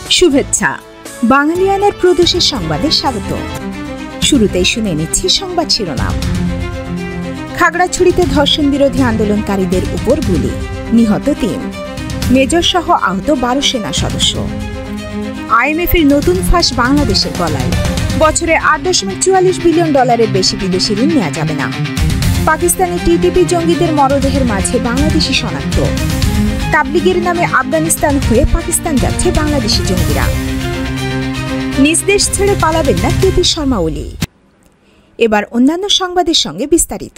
শুভেচ্ছা বাঙালিয়ানার প্রদেশের সংবাদে স্বাগত। শুরুতেই শুনে নিচ্ছি সংবাদ শিরোনাম। খাগড়াছড়িতে ধর্ষণ বিরোধী আন্দোলনকারীদের উপর গুলি, নিহত ৩, মেজর সহ আহত ১২ সেনা সদস্য। আইএমএফের নতুন ফাঁস বাংলাদেশের গলায়, বছরে $৮.৪৪ বিলিয়ন বেশি বিদেশি ঋণ নেওয়া যাবে না। পাকিস্তানি টিটিপি জঙ্গিদের মরদেহের মাঝে বাংলাদেশি শনাক্ত। তাবলিগের নামে আফগানিস্তান হয়ে পাকিস্তান যাচ্ছে বাংলাদেশি জঙ্গিরা। নিজ দেশ ছেড়ে পালাবেন না কেপি শর্মা ওলি। এবার অন্যান্য সংবাদের সঙ্গে বিস্তারিত।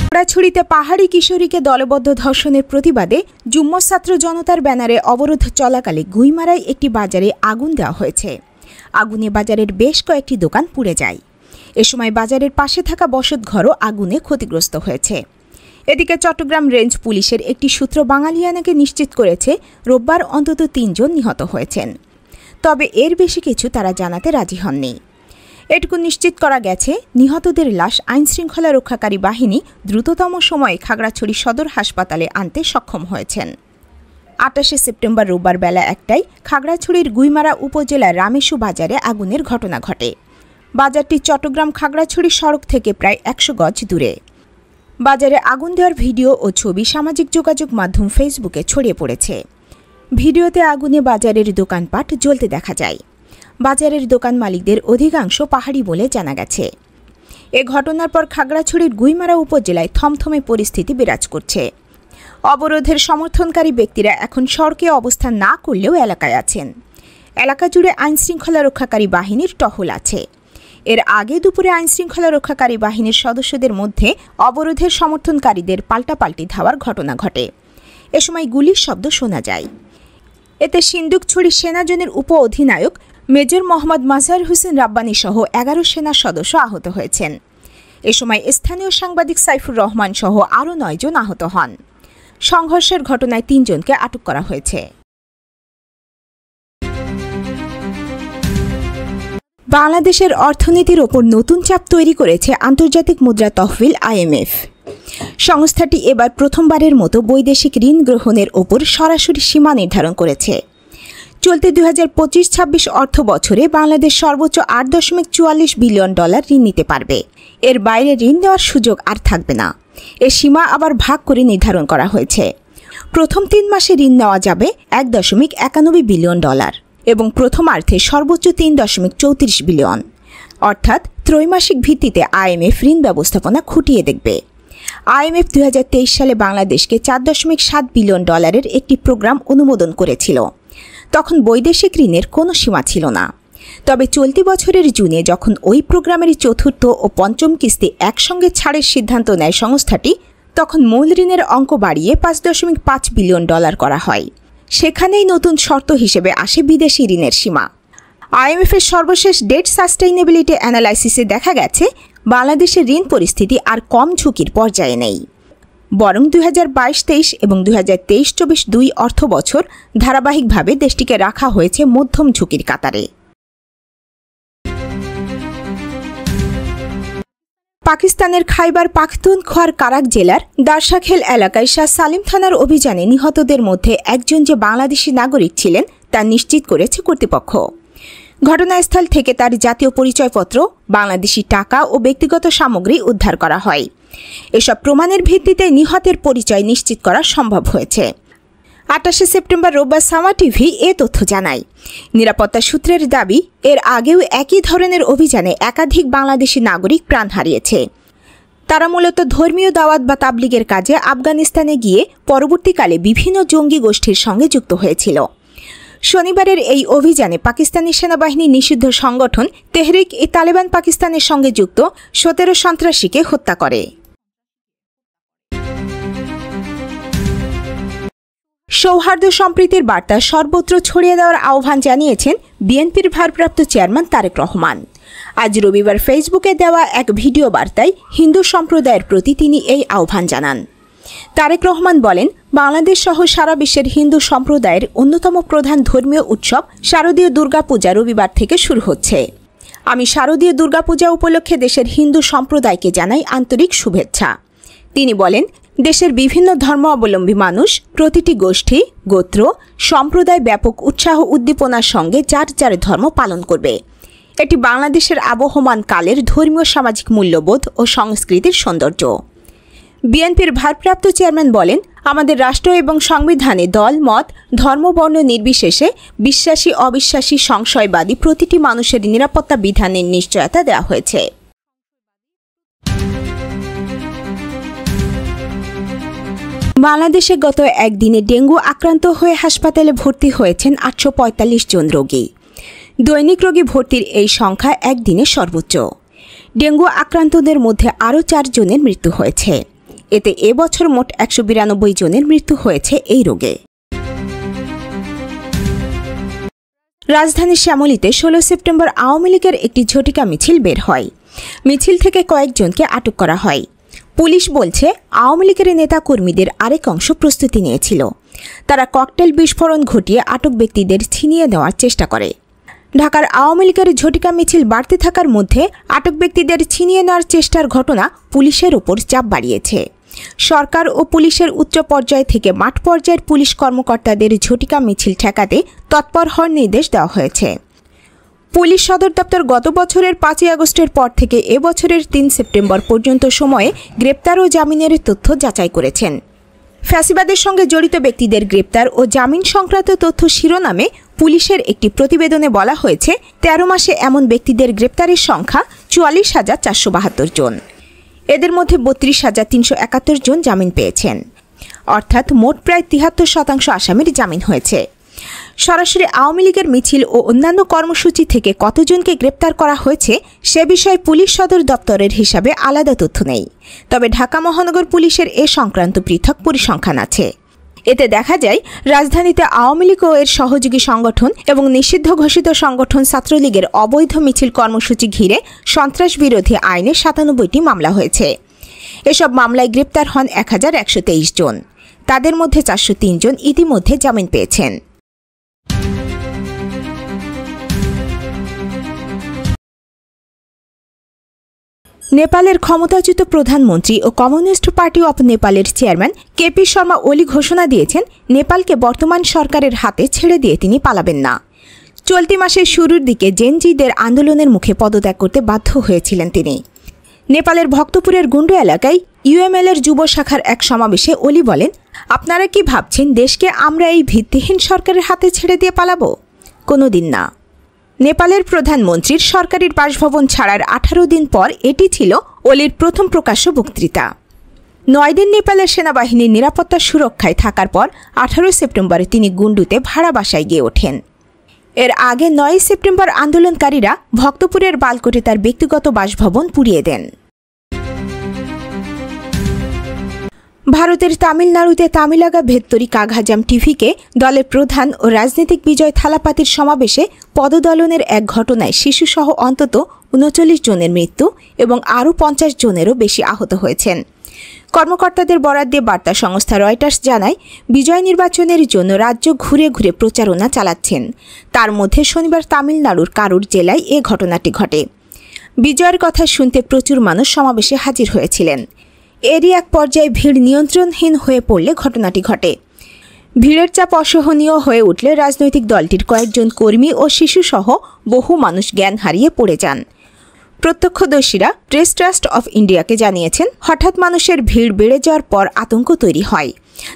খাগড়াছড়িতে পাহাড়ি কিশোরীকে দলবদ্ধ ধর্ষণের প্রতিবাদে যুগ্ম ছাত্র জনতার ব্যানারে অবরোধ চলাকালে গুইমারায় একটি বাজারে আগুন দেওয়া হয়েছে। আগুনে বাজারের বেশ কয়েকটি দোকান পুড়ে যায়। এ সময় বাজারের পাশে থাকা বসতঘরও আগুনে ক্ষতিগ্রস্ত হয়েছে। এদিকে চট্টগ্রাম রেঞ্জ পুলিশের একটি সূত্র বাঙালিয়ানাকে নিশ্চিত করেছে রোববার অন্তত ৩ জন নিহত হয়েছেন। তবে এর বেশি কিছু তারা জানাতে রাজি হননি। এটুকু নিশ্চিত করা গেছে, নিহতদের লাশ আইনশৃঙ্খলা রক্ষাকারী বাহিনী দ্রুততম সময়ে খাগড়াছড়ি সদর হাসপাতালে আনতে সক্ষম হয়েছেন। ২৮ সেপ্টেম্বর রোববার বেলা ১টায় খাগড়াছড়ির গুইমারা উপজেলার রামেশু বাজারে আগুনের ঘটনা ঘটে। বাজারটি চট্টগ্রাম খাগড়াছড়ি সড়ক থেকে প্রায় ১০০ গজ দূরে। বাজারে আগুন দেওয়ার ভিডিও ও ছবি সামাজিক যোগাযোগ মাধ্যম ফেসবুকে ছড়িয়ে পড়েছে। ভিডিওতে আগুনে বাজারের দোকানপাট জ্বলতে দেখা যায়। বাজারের দোকান মালিকদের অধিকাংশ পাহাড়ি বলে জানা গেছে। এ ঘটনার পর খাগড়াছড়ির গুইমারা উপজেলায় থমথমে পরিস্থিতি বিরাজ করছে। অবরোধের সমর্থনকারী ব্যক্তিরা এখন সড়কে অবস্থান না করলেও এলাকায় আছেন। এলাকা জুড়ে আইনশৃঙ্খলা রক্ষাকারী বাহিনীর টহল আছে। এর আগে দুপুরে আইনশৃঙ্খলা রক্ষাকারী বাহিনীর সদস্যদের মধ্যে অবরোধের সমর্থনকারীদের পাল্টাপাল্টি ধাওয়ার ঘটনা ঘটে। এ সময় গুলির শব্দ শোনা যায়। এতে সিন্দুকছড়ি সেনাজনের উপ অধিনায়ক মেজর মোহাম্মদ মাজহার হোসেন রাব্বানী সহ ১১ সেনা সদস্য আহত হয়েছেন। এ সময় স্থানীয় সাংবাদিক সাইফুর রহমান সহ আরও ৯ জন আহত হন। সংঘর্ষের ঘটনায় ৩ জনকে আটক করা হয়েছে। বাংলাদেশের অর্থনীতির ওপর নতুন চাপ তৈরি করেছে আন্তর্জাতিক মুদ্রা তহবিল আইএমএফ। সংস্থাটি এবার প্রথমবারের মতো বৈদেশিক ঋণ গ্রহণের ওপর সরাসরি সীমা নির্ধারণ করেছে। চলতি ২০২৫-২৬ অর্থ বছরে বাংলাদেশ সর্বোচ্চ $৮.৪৪ বিলিয়ন ঋণ নিতে পারবে। এর বাইরে ঋণ নেওয়ার সুযোগ আর থাকবে না। এ সীমা আবার ভাগ করে নির্ধারণ করা হয়েছে। প্রথম ৩ মাসে ঋণ নেওয়া যাবে $১.৯১ বিলিয়ন এবং প্রথমার্ধে সর্বোচ্চ $৩.৩৪ বিলিয়ন। অর্থাৎ ত্রৈমাসিক ভিত্তিতে আইএমএফ ঋণ ব্যবস্থাপনা খুঁটিয়ে দেখবে। আইএমএফ ২০২৩ সালে বাংলাদেশকে $৪.৭ বিলিয়ন একটি প্রোগ্রাম অনুমোদন করেছিল। তখন বৈদেশিক ঋণের কোনো সীমা ছিল না। তবে চলতি বছরের জুনে যখন ওই প্রোগ্রামের চতুর্থ ও পঞ্চম কিস্তি একসঙ্গে ছাড়ের সিদ্ধান্ত নেয় সংস্থাটি, তখন মূল ঋণের অঙ্ক বাড়িয়ে $৫.৫ বিলিয়ন করা হয়। সেখানেই নতুন শর্ত হিসেবে আসে বিদেশি ঋণের সীমা। আইএমএফের সর্বশেষ ডেট সাস্টেইনেবিলিটি অ্যানালাইসিসে দেখা গেছে বাংলাদেশের ঋণ পরিস্থিতি আর কম ঝুঁকির পর্যায়ে নেই। বরং ২০২২-২৩ এবং ২০২৩-২৪ দুই অর্থ বছর ধারাবাহিকভাবে দেশটিকে রাখা হয়েছে মধ্যম ঝুঁকির কাতারে। পাকিস্তানের খাইবার পাখতুনখোয়ার কারাক জেলার দারসাখেল এলাকায় শাহ সালিম থানার অভিযানে নিহতদের মধ্যে একজন যে বাংলাদেশি নাগরিক ছিলেন তা নিশ্চিত করেছে কর্তৃপক্ষ। ঘটনাস্থল থেকে তার জাতীয় পরিচয়পত্র, বাংলাদেশি টাকা ও ব্যক্তিগত সামগ্রী উদ্ধার করা হয়। এসব প্রমাণের ভিত্তিতে নিহতের পরিচয় নিশ্চিত করা সম্ভব হয়েছে। ২৮ সেপ্টেম্বর রোববার সামা টিভি এ তথ্য জানায়। নিরাপত্তা সূত্রের দাবি, এর আগেও একই ধরনের অভিযানে একাধিক বাংলাদেশি নাগরিক প্রাণ হারিয়েছে। তারা মূলত ধর্মীয় দাওয়াত বা তাবলিগের কাজে আফগানিস্তানে গিয়ে পরবর্তীকালে বিভিন্ন জঙ্গি গোষ্ঠীর সঙ্গে যুক্ত হয়েছিল। শনিবারের এই অভিযানে পাকিস্তানি সেনাবাহিনী নিষিদ্ধ সংগঠন তেহরিক-ই-তালেবান পাকিস্তানের সঙ্গে যুক্ত ১৭ সন্ত্রাসীকে হত্যা করে। সৌহার্দ্য সম্প্রীতির বার্তা সর্বত্র ছড়িয়ে দেওয়ার আহ্বান জানিয়েছেন বিএনপির ভারপ্রাপ্ত চেয়ারম্যান তারেক রহমান। আজ রবিবার ফেসবুকে দেওয়া এক ভিডিও বার্তায় হিন্দু সম্প্রদায়ের প্রতি তিনি এই আহ্বান জানান। তারেক রহমান বলেন, বাংলাদেশ সহ সারা বিশ্বের হিন্দু সম্প্রদায়ের অন্যতম প্রধান ধর্মীয় উৎসব শারদীয় দুর্গাপূজা রবিবার থেকে শুরু হচ্ছে। আমি শারদীয় দুর্গাপূজা উপলক্ষে দেশের হিন্দু সম্প্রদায়কে জানাই আন্তরিক শুভেচ্ছা। তিনি বলেন, দেশের বিভিন্ন ধর্মাবলম্বী মানুষ প্রতিটি গোষ্ঠী, গোত্র, সম্প্রদায় ব্যাপক উৎসাহ উদ্দীপনার সঙ্গে যার যার ধর্ম পালন করবে। এটি বাংলাদেশের আবহমান কালের ধর্মীয় সামাজিক মূল্যবোধ ও সংস্কৃতির সৌন্দর্য। বিএনপির ভারপ্রাপ্ত চেয়ারম্যান বলেন, আমাদের রাষ্ট্র এবং সংবিধানে দল, মত, ধর্মবর্ণ নির্বিশেষে বিশ্বাসী অবিশ্বাসী সংশয়বাদী প্রতিটি মানুষের নিরাপত্তা বিধানের নিশ্চয়তা দেওয়া হয়েছে। বাংলাদেশে গত একদিনে ডেঙ্গু আক্রান্ত হয়ে হাসপাতালে ভর্তি হয়েছেন 845 জন রোগী। দৈনিক রোগী ভর্তির এই সংখ্যা একদিনে সর্বোচ্চ। ডেঙ্গু আক্রান্তদের মধ্যে আরও 4 জনের মৃত্যু হয়েছে। এতে এবছর মোট 192 জনের মৃত্যু হয়েছে এই রোগে। রাজধানীর শ্যামলীতে 16 সেপ্টেম্বর আওয়ামী লীগের একটি ঝটিকা মিছিল বের হয়। মিছিল থেকে কয়েকজনকে আটক করা হয়। পুলিশ বলছে, আওয়ামী লীগের নেতাকর্মীদের আরেক অংশ প্রস্তুতি নিয়েছিল। তারা ককটেল বিস্ফোরণ ঘটিয়ে আটক ব্যক্তিদের ছিনিয়ে নেওয়ার চেষ্টা করে। ঢাকার আওয়ামী লীগের ঝটিকা মিছিল বাড়তে থাকার মধ্যে আটক ব্যক্তিদের ছিনিয়ে নেওয়ার চেষ্টার ঘটনা পুলিশের ওপর চাপ বাড়িয়েছে। সরকার ও পুলিশের উচ্চ পর্যায় থেকে মাঠ পর্যায়ের পুলিশ কর্মকর্তাদের ঝটিকা মিছিল ঠেকাতে তৎপর হওয়ার নির্দেশ দেওয়া হয়েছে। পুলিশ সদর দপ্তর গত বছরের 5 আগস্টের পর থেকে এবছরের 3 সেপ্টেম্বর পর্যন্ত সময়ে গ্রেপ্তার ও জামিনের তথ্য যাচাই করেছেন। ফ্যাসিবাদের সঙ্গে জড়িত ব্যক্তিদের গ্রেপ্তার ও জামিন সংক্রান্ত তথ্য শিরোনামে পুলিশের একটি প্রতিবেদনে বলা হয়েছে, 13 মাসে এমন ব্যক্তিদের গ্রেপ্তারের সংখ্যা 44,472 জন। এদের মধ্যে 32,371 জন জামিন পেয়েছেন, অর্থাৎ মোট প্রায় 73% আসামির জামিন হয়েছে। সরাসরি আওয়ামী লীগের মিছিল ও অন্যান্য কর্মসূচি থেকে কতজনকে গ্রেপ্তার করা হয়েছে সে বিষয়ে পুলিশ সদর দপ্তরের হিসাবে আলাদা তথ্য নেই। তবে ঢাকা মহানগর পুলিশের এ সংক্রান্ত পৃথক পরিসংখ্যান আছে। এতে দেখা যায়, রাজধানীতে আওয়ামী লীগ ও এর সহযোগী সংগঠন এবং নিষিদ্ধ ঘোষিত সংগঠন ছাত্রলীগের অবৈধ মিছিল কর্মসূচি ঘিরে সন্ত্রাস বিরোধী আইনে 97টি মামলা হয়েছে। এসব মামলায় গ্রেপ্তার হন 1123 জন। তাদের মধ্যে 403 জন ইতিমধ্যে জামিন পেয়েছেন। নেপালের ক্ষমতাচ্যুত প্রধানমন্ত্রী ও কমিউনিস্ট পার্টি অব নেপালের চেয়ারম্যান কেপি শর্মা ওলি ঘোষণা দিয়েছেন, নেপালকে বর্তমান সরকারের হাতে ছেড়ে দিয়ে তিনি পালাবেন না। চলতি মাসের শুরুর দিকে জেনজিদের আন্দোলনের মুখে পদত্যাগ করতে বাধ্য হয়েছিলেন তিনি। নেপালের ভক্তপুরের গুন্ডু এলাকায় ইউএমএল-এর যুব শাখার এক সমাবেশে ওলি বলেন, আপনারা কি ভাবছেন দেশকে আমরা এই ভিত্তিহীন সরকারের হাতে ছেড়ে দিয়ে পালাবো? কোনোদিন না। নেপালের প্রধানমন্ত্রীর সরকারি বাসভবন ছাড়ার 18 দিন পর এটি ছিল ওলির প্রথম প্রকাশ্য বক্তৃতা। 9 দিন নেপালের সেনাবাহিনীর নিরাপত্তা সুরক্ষায় থাকার পর 18 সেপ্টেম্বরে তিনি গুন্ডুতে ভাড়া বাসায় গিয়ে ওঠেন। এর আগে 9 সেপ্টেম্বর আন্দোলনকারীরা ভক্তপুরের বালকোটে তার ব্যক্তিগত বাসভবন পুড়িয়ে দেন। ভারতের তামিলনাড়ুতে তামিলাগা ভেত্তরি কাঘাজাম টিভিকে দলের প্রধান ও রাজনৈতিক বিজয় থালাপাতির সমাবেশে পদদলনের এক ঘটনায় শিশুসহ অন্তত 39 জনের মৃত্যু এবং আরও 50 জনেরও বেশি আহত হয়েছেন। কর্মকর্তাদের বরাত দিয়ে বার্তা সংস্থা রয়টার্স জানায়, বিজয় নির্বাচনের জন্য রাজ্য ঘুরে ঘুরে প্রচারণা চালাচ্ছেন। তার মধ্যে শনিবার তামিলনাড়ুর কারুর জেলায় এ ঘটনাটি ঘটে। বিজয়ের কথা শুনতে প্রচুর মানুষ সমাবেশে হাজির হয়েছিলেন। এরই এক পর্যায়ে ভিড় নিয়ন্ত্রণহীন হয়ে পড়লে ঘটনাটি ঘটে। ভিড়ের চাপ অসহনীয় হয়ে উঠলে রাজনৈতিক দলটির কয়েকজন কর্মী ও শিশুসহ বহু মানুষ জ্ঞান হারিয়ে পড়ে যান। প্রত্যক্ষদর্শীরা প্রেস ট্রাস্ট অফ ইন্ডিয়াকে জানিয়েছেন, হঠাৎ মানুষের ভিড় বেড়ে যাওয়ার পর আতঙ্ক তৈরি হয়।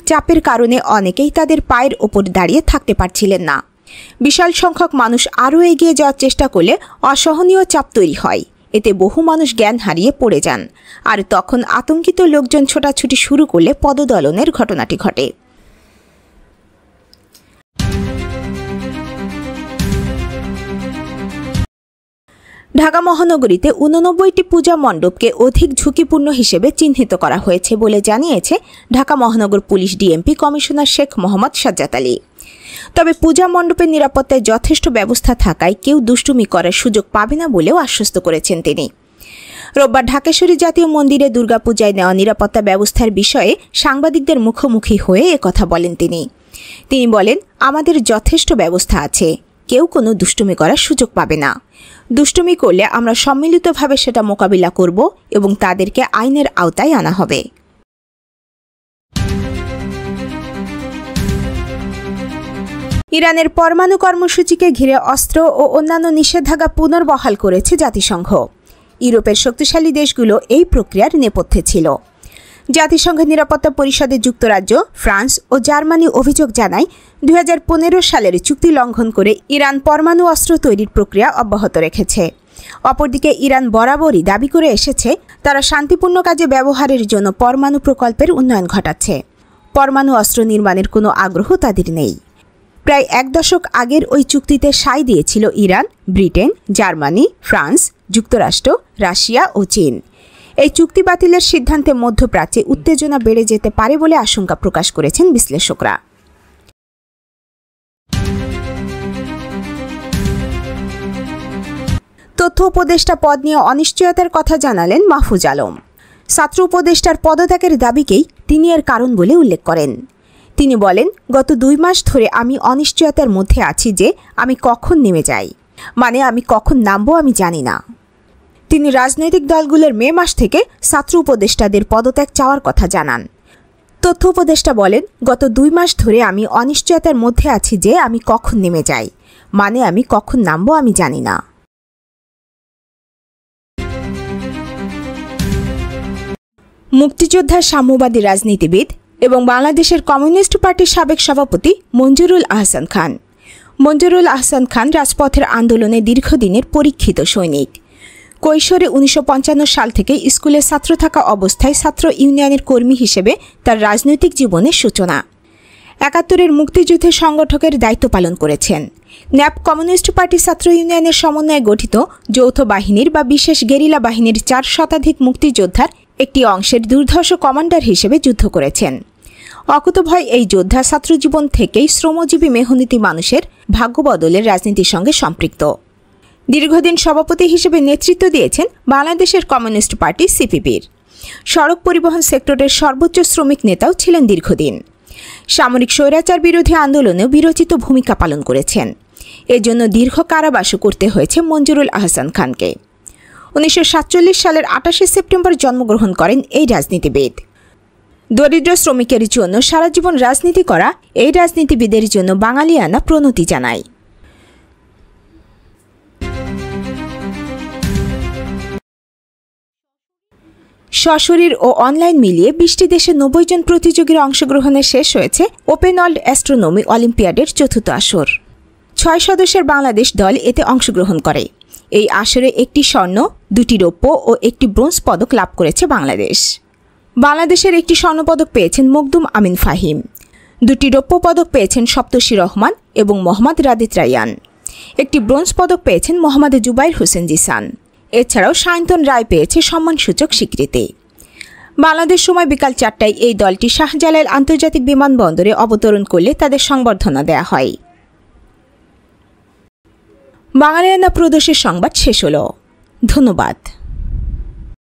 চাপের কারণে অনেকেই তাদের পায়ের ওপর দাঁড়িয়ে থাকতে পারছিলেন না। বিশাল সংখ্যক মানুষ আরও এগিয়ে যাওয়ার চেষ্টা করলে অসহনীয় চাপ তৈরি হয়। এতে বহু মানুষ জ্ঞান হারিয়ে পড়ে যান। আর তখন আতঙ্কিত লোকজন ছোটাছুটি শুরু করলে পদদলনের ঘটনাটি ঘটে। ঢাকা মহানগরীতে 89টি পূজা মণ্ডপকে অধিক ঝুঁকিপূর্ণ হিসেবে চিহ্নিত করা হয়েছে বলে জানিয়েছে ঢাকা মহানগর police DMP commissioner Sheikh Mohammad Sajjad Ali. তবে পূজা মণ্ডপের নিরাপত্তায় যথেষ্ট ব্যবস্থা থাকায় কেউ দুষ্টুমি করার সুযোগ পাবে না বলেও আশ্বস্ত করেছেন তিনি। রোববার ঢাকেশ্বরী জাতীয় মন্দিরে দুর্গাপূজায় নেওয়া নিরাপত্তা ব্যবস্থার বিষয়ে সাংবাদিকদের মুখোমুখি হয়ে একথা বলেন তিনি। তিনি বলেন, আমাদের যথেষ্ট ব্যবস্থা আছে, কেউ কোনো দুষ্টুমি করার সুযোগ পাবে না। দুষ্টুমি করলে আমরা সম্মিলিতভাবে সেটা মোকাবিলা করব এবং তাদেরকে আইনের আওতায় আনা হবে। ইরানের পরমাণু কর্মসূচিকে ঘিরে অস্ত্র ও অন্যান্য নিষেধাজ্ঞা পুনর্বহাল করেছে জাতিসংঘ। ইউরোপের শক্তিশালী দেশগুলো এই প্রক্রিয়ার নেপথ্যে ছিল। জাতিসংঘের নিরাপত্তা পরিষদে যুক্তরাজ্য, ফ্রান্স ও জার্মানি অভিযোগ জানায় 2015 সালের চুক্তি লঙ্ঘন করে ইরান পরমাণু অস্ত্র তৈরির প্রক্রিয়া অব্যাহত রেখেছে। অপরদিকে ইরান বরাবরই দাবি করে এসেছে তারা শান্তিপূর্ণ কাজে ব্যবহারের জন্য পরমাণু প্রকল্পের উন্নয়ন ঘটাচ্ছে। পরমাণু অস্ত্র নির্মাণের কোনো আগ্রহ তাদের নেই। প্রায় 1 দশক আগের ওই চুক্তিতে সায় দিয়েছিল ইরান, ব্রিটেন, জার্মানি, ফ্রান্স, যুক্তরাষ্ট্র, রাশিয়া ও চীন। এই চুক্তি বাতিলের সিদ্ধান্তে মধ্যপ্রাচ্যে উত্তেজনা বেড়ে যেতে পারে বলে আশঙ্কা প্রকাশ করেছেন বিশ্লেষকরা। তথ্য উপদেষ্টা পদ নিয়ে অনিশ্চয়তার কথা জানালেন মাহফুজ আলম। ছাত্র উপদেষ্টার পদত্যাগের দাবিকেই তিনি এর কারণ বলে উল্লেখ করেন। তিনি বলেন, গত 2 মাস ধরে আমি অনিশ্চয়তার মধ্যে আছি যে আমি কখন নেমে যাই, মানে আমি কখন নামবো আমি জানি না। তিনি রাজনৈতিক দলগুলোর মে মাস থেকে ছাত্র উপদেষ্টাদের পদত্যাগ চাওয়ার কথা জানান। তথ্য উপদেষ্টা বলেন, গত 2 মাস ধরে আমি অনিশ্চয়তার মধ্যে আছি যে আমি কখন নেমে যাই, মানে আমি কখন নামবো আমি জানি না। মুক্তিযোদ্ধা, সাম্যবাদী রাজনীতিবিদ এবং বাংলাদেশের কমিউনিস্ট পার্টির সাবেক সভাপতি মঞ্জুরুল আহসান খান। মঞ্জুরুল আহসান খান রাজপথের আন্দোলনে দীর্ঘদিনের পরীক্ষিত সৈনিক। কৈশোরে 1955 সাল থেকে স্কুলে ছাত্র থাকা অবস্থায় ছাত্র ইউনিয়নের কর্মী হিসেবে তার রাজনৈতিক জীবনের সূচনা। 71-এর মুক্তিযুদ্ধের সংগঠকের দায়িত্ব পালন করেছেন। ন্যাপ কমিউনিস্ট পার্টি ছাত্র ইউনিয়নের সমন্বয়ে গঠিত যৌথ বাহিনীর বা বিশেষ গেরিলা বাহিনীর 4 শতাধিক মুক্তিযোদ্ধার একটি অংশের দুর্ধর্ষ কমান্ডার হিসেবে যুদ্ধ করেছেন। অকুতভয় এই যোদ্ধা ছাত্রজীবন থেকেই শ্রমজীবী মেহনতি মানুষের ভাগ্য বদলের রাজনীতির সঙ্গে সম্পৃক্ত। দীর্ঘদিন সভাপতি হিসেবে নেতৃত্ব দিয়েছেন বাংলাদেশের কমিউনিস্ট পার্টি সিপিবির। সড়ক পরিবহন সেক্টরের সর্বোচ্চ শ্রমিক নেতাও ছিলেন দীর্ঘদিন। সামরিক স্বৈরাচার বিরোধী আন্দোলনেও বিরচিত ভূমিকা পালন করেছেন। এজন্য দীর্ঘ কারাবাসও করতে হয়েছে মঞ্জুরুল আহসান খানকে। 1947 সালের 28 সেপ্টেম্বর জন্মগ্রহণ করেন এই রাজনীতিবিদ। দরিদ্র শ্রমিকের জন্য সারা জীবন রাজনীতি করা এই রাজনীতিবিদের জন্য বাঙালিয়ানা প্রণতি জানায়। সশরীর ও অনলাইন মিলিয়ে 20টি দেশে 90 জন প্রতিযোগীর অংশগ্রহণে শেষ হয়েছে ওপেন ওয়ার্ল্ড অ্যাস্ট্রোনমি অলিম্পিয়াডের 4র্থ আসর। 6 সদস্যের বাংলাদেশ দল এতে অংশগ্রহণ করে। এই আসরে 1টি স্বর্ণ, 2টি রৌপ্য ও 1টি ব্রোঞ্জ পদক লাভ করেছে বাংলাদেশ। বাংলাদেশের 1টি স্বর্ণপদক পেয়েছেন মকদুম আমিন ফাহিম, 2টি রৌপ্য পদক পেয়েছেন সপ্তর্ষি রহমান এবং মোহাম্মদ রাদিত রায়ান, 1টি ব্রোঞ্জ পদক পেয়েছেন মোহাম্মদ জুবাইর হোসেন জিসান। এছাড়াও সায়ন্তন রায় পেয়েছে সম্মানসূচক স্বীকৃতি। বাংলাদেশ সময় বিকাল 4টায় এই দলটি শাহজালাল আন্তর্জাতিক বিমানবন্দরে অবতরণ করলে তাদের সংবর্ধনা দেয়া হয়। বাঙালিয়ানা প্রদেশের সংবাদ শেষ হলো। ধন্যবাদ।